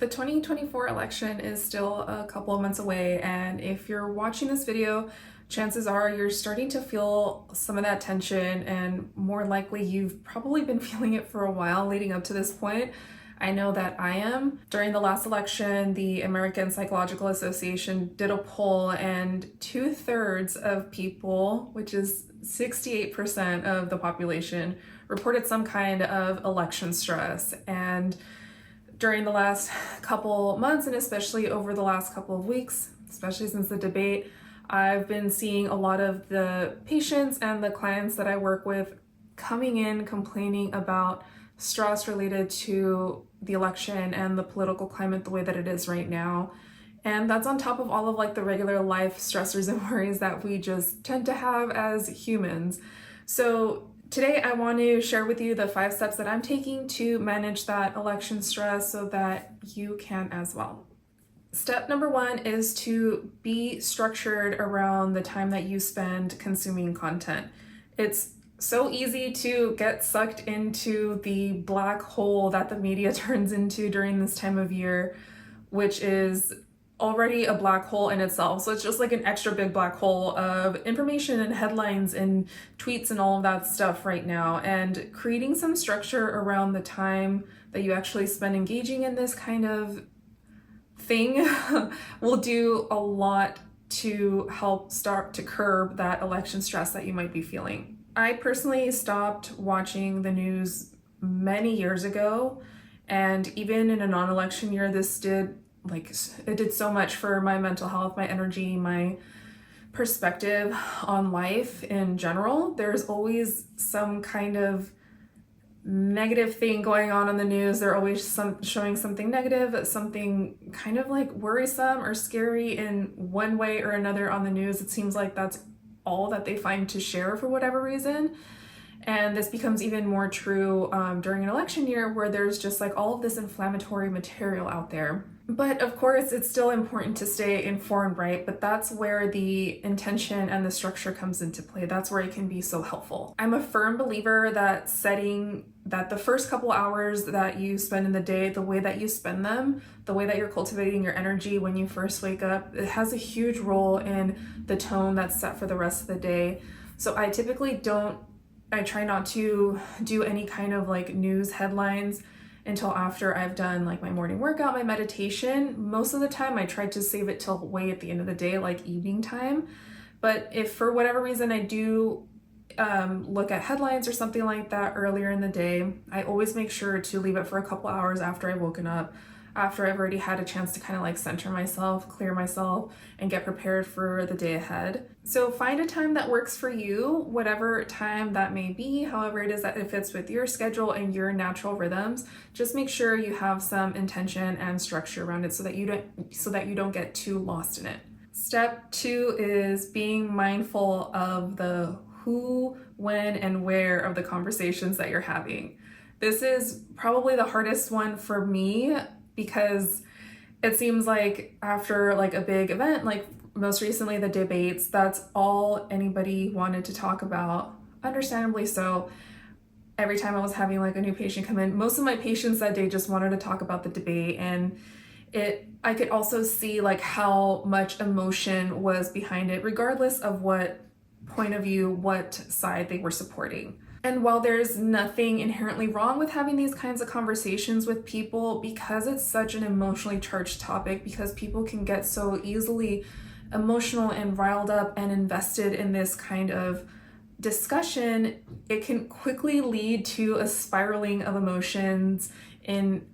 The 2024 election is still a couple of months away, and if you're watching this video, chances are you're starting to feel some of that tension, and more likely you've probably been feeling it for a while leading up to this point. I know that I am. During the last election, the American Psychological Association did a poll, and 2/3 of people, which is 68% of the population, reported some kind of election stress. And during the last couple months, and especially over the last couple of weeks, especially since the debate, I've been seeing a lot of the patients and the clients that I work with coming in complaining about stress related to the election and the political climate the way that it is right now. And that's on top of all of like the regular life stressors and worries that we just tend to have as humans. So today I want to share with you the 5 steps that I'm taking to manage that election stress so that you can as well. Step number 1 is to be structured around the time that you spend consuming content. It's so easy to get sucked into the black hole that the media turns into during this time of year, which is already a black hole in itself. So it's just like an extra big black hole of information and headlines and tweets and all of that stuff right now. And creating some structure around the time that you actually spend engaging in this kind of thing will do a lot to help start to curb that election stress that you might be feeling. I personally stopped watching the news many years ago, and even in a non-election year, it did so much for my mental health, my energy, my perspective on life in general. There's always some kind of negative thing going on in the news. They're always showing something negative, something kind of like worrisome or scary in one way or another on the news. It seems like that's all that they find to share for whatever reason. And this becomes even more true during an election year where there's just like all of this inflammatory material out there. But of course, it's still important to stay informed, right? But that's where the intention and the structure comes into play. That's where it can be so helpful. I'm a firm believer that the first couple hours that you spend in the day, the way that you spend them, the way that you're cultivating your energy when you first wake up, it has a huge role in the tone that's set for the rest of the day. So I try not to do any kind of like news headlines until after I've done like my morning workout, my meditation. Most of the time I try to save it till way at the end of the day, like evening time. But if for whatever reason I do look at headlines or something like that earlier in the day, I always make sure to leave it for a couple hours after I've woken up, after I've already had a chance to kind of like center myself, clear myself, and get prepared for the day ahead. So find a time that works for you, whatever time that may be, however it is that it fits with your schedule and your natural rhythms. Just make sure you have some intention and structure around it so that you don't get too lost in it. Step 2 is being mindful of the who, when, and where of the conversations that you're having. This is probably the hardest one for me because it seems like after like a big event, like most recently the debates, that's all anybody wanted to talk about, understandably so. Every time I was having like a new patient come in, most of my patients that day just wanted to talk about the debate, and I could also see like how much emotion was behind it, regardless of what point of view, what side they were supporting. And while there's nothing inherently wrong with having these kinds of conversations with people, because it's such an emotionally charged topic, because people can get so easily emotional and riled up and invested in this kind of discussion, it can quickly lead to a spiraling of emotions in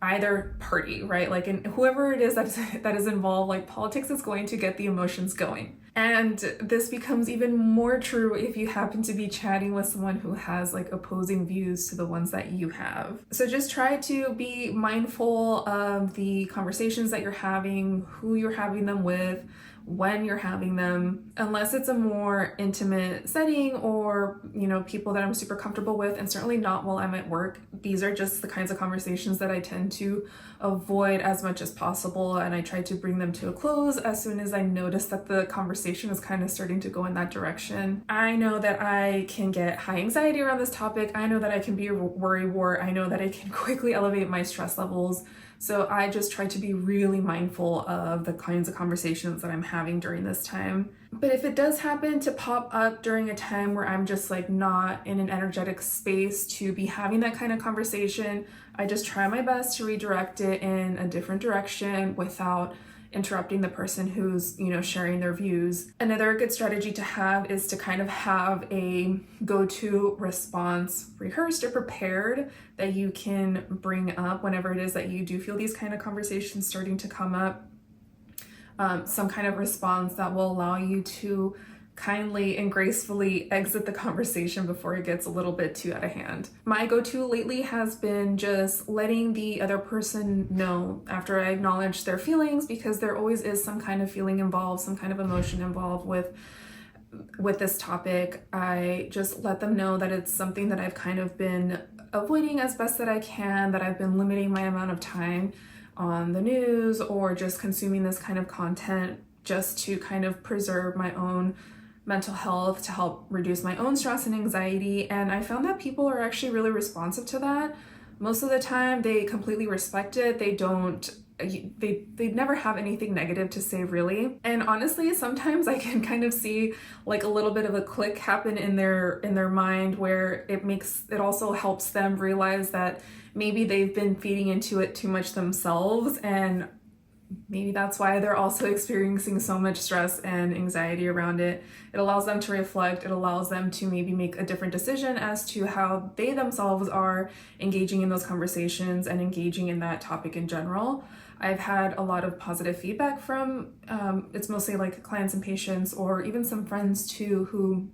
either party, right? Like in whoever it is that is involved, like politics is going to get the emotions going. And this becomes even more true if you happen to be chatting with someone who has like opposing views to the ones that you have. So just try to be mindful of the conversations that you're having, who you're having them with, when you're having them, unless it's a more intimate setting or, people that I'm super comfortable with, and certainly not while I'm at work. These are just the kinds of conversations that I tend to avoid as much as possible, and I try to bring them to a close as soon as I notice that the conversation is kind of starting to go in that direction. I know that I can get high anxiety around this topic. I know that I can be a worry wart. I know that I can quickly elevate my stress levels So I just try to be really mindful of the kinds of conversations that I'm having during this time. But if it does happen to pop up during a time where I'm just like not in an energetic space to be having that kind of conversation, I just try my best to redirect it in a different direction without interrupting the person who's, sharing their views. Another good strategy to have is to kind of have a go-to response rehearsed or prepared that you can bring up whenever it is that you do feel these kind of conversations starting to come up. Some kind of response that will allow you to kindly and gracefully exit the conversation before it gets a little bit too out of hand. My go-to lately has been just letting the other person know after I acknowledge their feelings, because there always is some kind of feeling involved, some kind of emotion involved with this topic. I just let them know that it's something that I've kind of been avoiding as best that I can, that I've been limiting my amount of time on the news or just consuming this kind of content just to kind of preserve my own mental health, to help reduce my own stress and anxiety. And I found that people are actually really responsive to that. Most of the time they completely respect it. They never have anything negative to say, really. And honestly, sometimes I can kind of see like a little bit of a click happen in their mind, where it also helps them realize that maybe they've been feeding into it too much themselves, and maybe that's why they're also experiencing so much stress and anxiety around it. It allows them to reflect. It allows them to maybe make a different decision as to how they themselves are engaging in those conversations and engaging in that topic in general. I've had a lot of positive feedback from, it's mostly like clients and patients, or even some friends too, who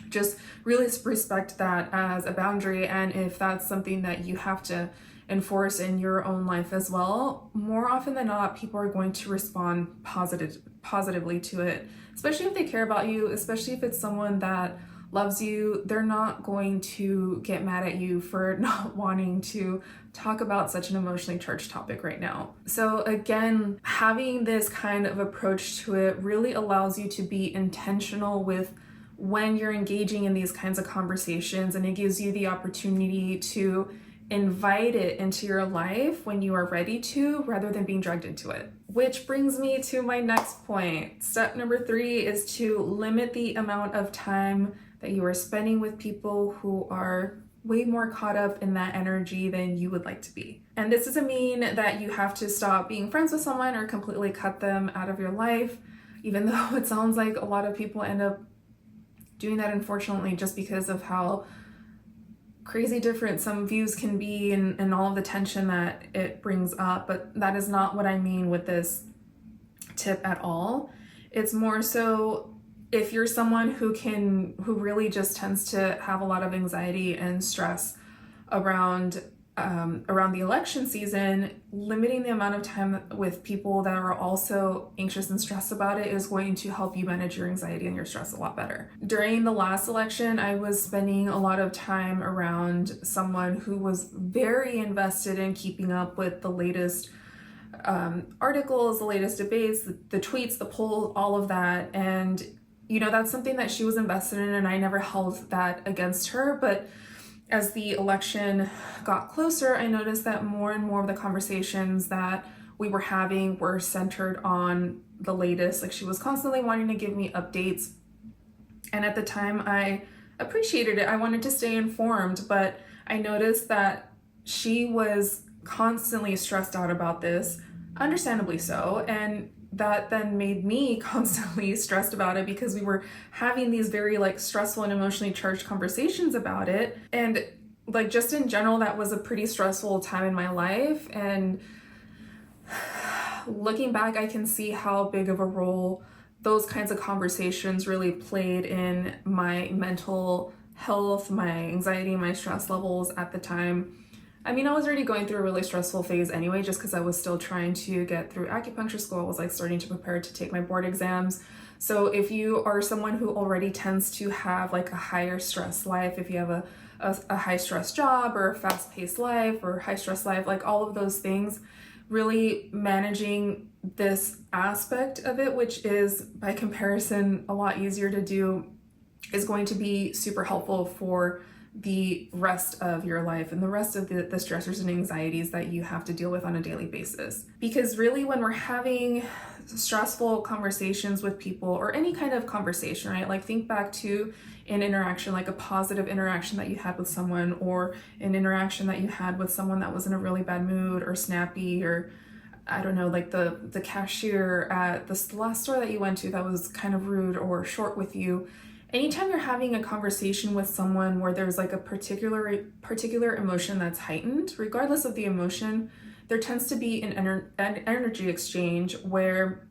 just really respect that as a boundary. And if that's something that you have to enforce in your own life as well, more often than not, people are going to respond positively to it, especially if they care about you, especially if it's someone that loves you. They're not going to get mad at you for not wanting to talk about such an emotionally charged topic right now. So again, having this kind of approach to it really allows you to be intentional with when you're engaging in these kinds of conversations, and it gives you the opportunity to invite it into your life when you are ready to, rather than being dragged into it. Which brings me to my next point. Step number 3 is to limit the amount of time that you are spending with people who are way more caught up in that energy than you would like to be. And this doesn't mean that you have to stop being friends with someone or completely cut them out of your life, even though it sounds like a lot of people end up doing that, unfortunately, just because of how crazy different some views can be and all of the tension that it brings up. But that is not what I mean with this tip at all. It's more so if you're someone who really just tends to have a lot of anxiety and stress around the election season, limiting the amount of time with people that are also anxious and stressed about it is going to help you manage your anxiety and your stress a lot better. During the last election, I was spending a lot of time around someone who was very invested in keeping up with the latest articles, the latest debates, the tweets, the polls, all of that. And that's something that she was invested in, and I never held that against her. But as the election got closer, I noticed that more and more of the conversations that we were having were centered on the latest. Like, she was constantly wanting to give me updates. And at the time, I appreciated it. I wanted to stay informed, but I noticed that she was constantly stressed out about this, understandably so. And that then made me constantly stressed about it, because we were having these very stressful and emotionally charged conversations about it. And just in general, that was a pretty stressful time in my life. And looking back, I can see how big of a role those kinds of conversations really played in my mental health, my anxiety, my stress levels at the time. I mean, I was already going through a really stressful phase anyway, just because I was still trying to get through acupuncture school. I was starting to prepare to take my board exams. So if you are someone who already tends to have a higher stress life, if you have a high stress job or a fast paced life or high stress life, all of those things, really managing this aspect of it, which is by comparison a lot easier to do, is going to be super helpful for the rest of your life and the rest of the stressors and anxieties that you have to deal with on a daily basis. Because really, when we're having stressful conversations with people, or any kind of conversation, right? Like think back to an interaction, like a positive interaction that you had with someone, or an interaction that you had with someone that was in a really bad mood or snappy, or I don't know, like the cashier at the last store that you went to that was kind of rude or short with you. Anytime you're having a conversation with someone where there's like a particular emotion that's heightened, regardless of the emotion, there tends to be an energy exchange where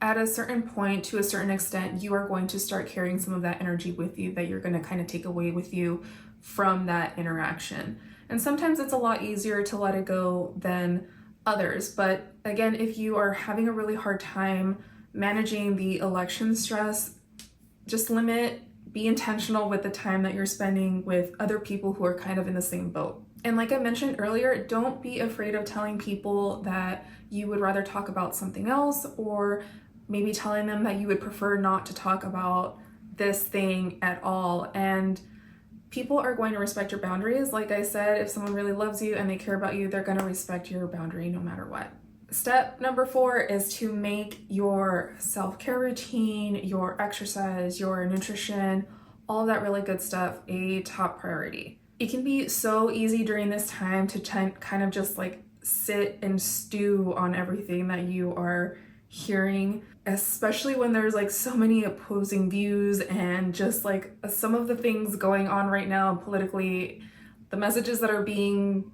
at a certain point, to a certain extent, you are going to start carrying some of that energy with you that you're going to kind of take away with you from that interaction. And sometimes it's a lot easier to let it go than others. But again, if you are having a really hard time managing the election stress, just limit, be intentional with the time that you're spending with other people who are kind of in the same boat. And like I mentioned earlier, don't be afraid of telling people that you would rather talk about something else, or maybe telling them that you would prefer not to talk about this thing at all. And people are going to respect your boundaries. Like I said, if someone really loves you and they care about you, they're going to respect your boundary no matter what. Step number 4 is to make your self-care routine, your exercise, your nutrition, all of that really good stuff a top priority. It can be so easy during this time to kind of just like sit and stew on everything that you are hearing, especially when there's like so many opposing views and just like some of the things going on right now politically, the messages that are being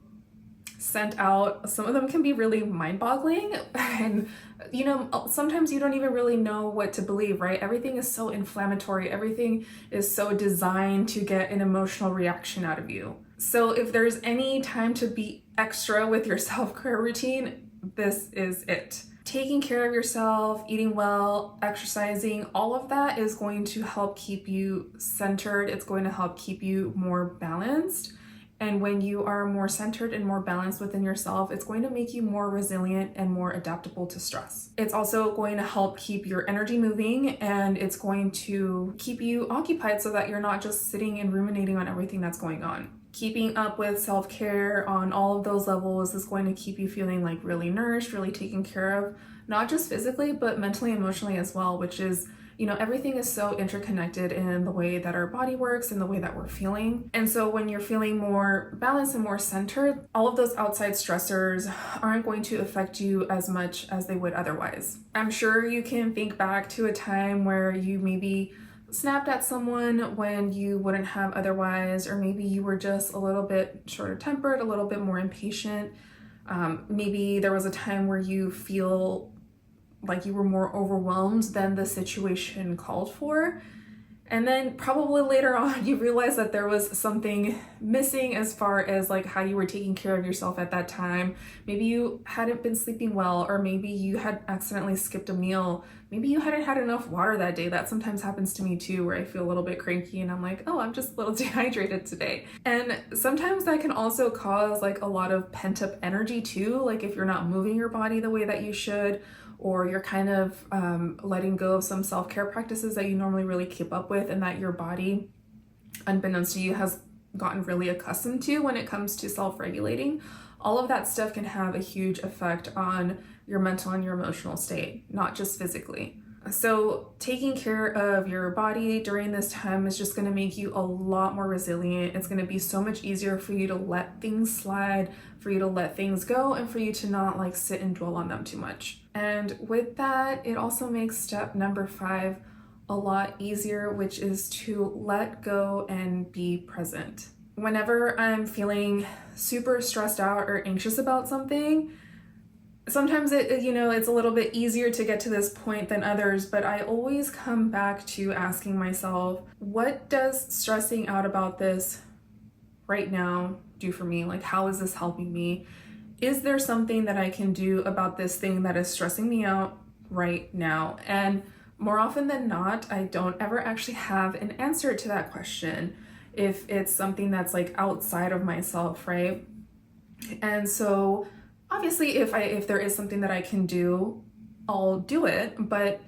sent out, some of them can be really mind-boggling. And you know, sometimes you don't even really know what to believe, right? Everything is so inflammatory, everything is so designed to get an emotional reaction out of you. So if there's any time to be extra with your self-care routine, this is it. Taking care of yourself, eating well, exercising, all of that is going to help keep you centered. It's going to help keep you more balanced. And when you are more centered and more balanced within yourself, it's going to make you more resilient and more adaptable to stress. It's also going to help keep your energy moving, and it's going to keep you occupied so that you're not just sitting and ruminating on everything that's going on. Keeping up with self-care on all of those levels is going to keep you feeling like really nourished, really taken care of, not just physically, but mentally, emotionally as well, which is, you know, everything is so interconnected in the way that our body works and the way that we're feeling. And so when you're feeling more balanced and more centered, all of those outside stressors aren't going to affect you as much as they would otherwise. I'm sure you can think back to a time where you maybe snapped at someone when you wouldn't have otherwise, or maybe you were just a little bit shorter tempered, a little bit more impatient. Maybe there was a time where you feel like you were more overwhelmed than the situation called for. And then probably later on, you realize that there was something missing as far as like how you were taking care of yourself at that time. Maybe you hadn't been sleeping well, or maybe you had accidentally skipped a meal. Maybe you hadn't had enough water that day. That sometimes happens to me too, where I feel a little bit cranky and I'm like, oh, I'm just a little dehydrated today. And sometimes that can also cause like a lot of pent up energy too. Like if you're not moving your body the way that you should, or you're kind of letting go of some self-care practices that you normally really keep up with and that your body, unbeknownst to you, has gotten really accustomed to when it comes to self-regulating. All of that stuff can have a huge effect on your mental and your emotional state, not just physically. So taking care of your body during this time is just going to make you a lot more resilient. It's going to be so much easier for you to let things slide, for you to let things go, and for you to not like sit and dwell on them too much. And with that, it also makes step number 5 a lot easier, which is to let go and be present. Whenever I'm feeling super stressed out or anxious about something, sometimes it's a little bit easier to get to this point than others, but I always come back to asking myself, what does stressing out about this right now do for me? Like, how is this helping me? Is there something that I can do about this thing that is stressing me out right now? And more often than not, I don't ever actually have an answer to that question if it's something that's like outside of myself, right? And so obviously, if there is something that I can do, I'll do it. But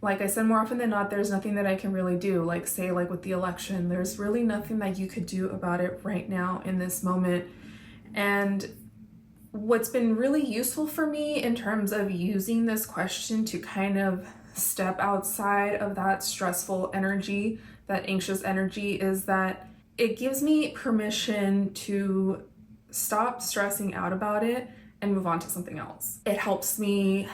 like I said, more often than not, there's nothing that I can really do. Like say like with the election, there's really nothing that you could do about it right now in this moment. And what's been really useful for me in terms of using this question to kind of step outside of that stressful energy, that anxious energy, is that it gives me permission to stop stressing out about it and move on to something else. It helps me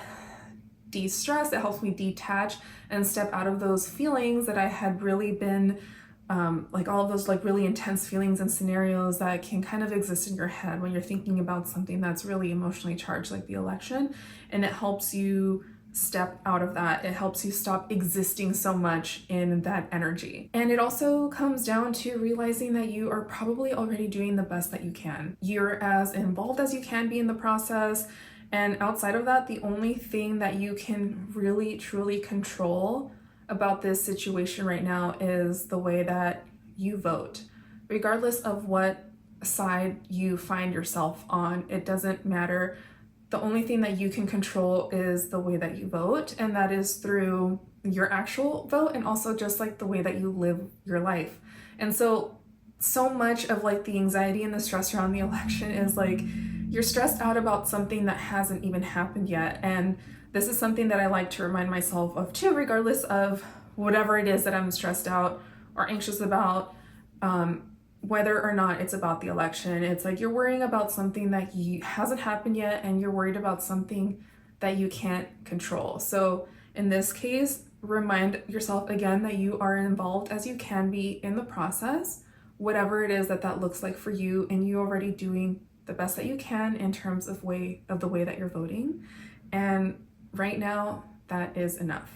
de-stress, it helps me detach and step out of those feelings that I had really been like all of those like really intense feelings and scenarios that can kind of exist in your head when you're thinking about something that's really emotionally charged like the election. And it helps you step out of that. It helps you stop existing so much in that energy. And it also comes down to realizing that you are probably already doing the best that you can. You're as involved as you can be in the process. And outside of that, the only thing that you can really truly control about this situation right now is the way that you vote. Regardless of what side you find yourself on, it doesn't matter. The only thing that you can control is the way that you vote, and that is through your actual vote and also just like the way that you live your life. And so much of like the anxiety and the stress around the election is like you're stressed out about something that hasn't even happened yet. And this is something that I like to remind myself of too, regardless of whatever it is that I'm stressed out or anxious about, whether or not it's about the election. It's like you're worrying about something that hasn't happened yet, and you're worried about something that you can't control. So in this case, remind yourself again that you are involved as you can be in the process, whatever it is that that looks like for you, and you already doing the best that you can in terms of the way that you're voting. And right now, that is enough.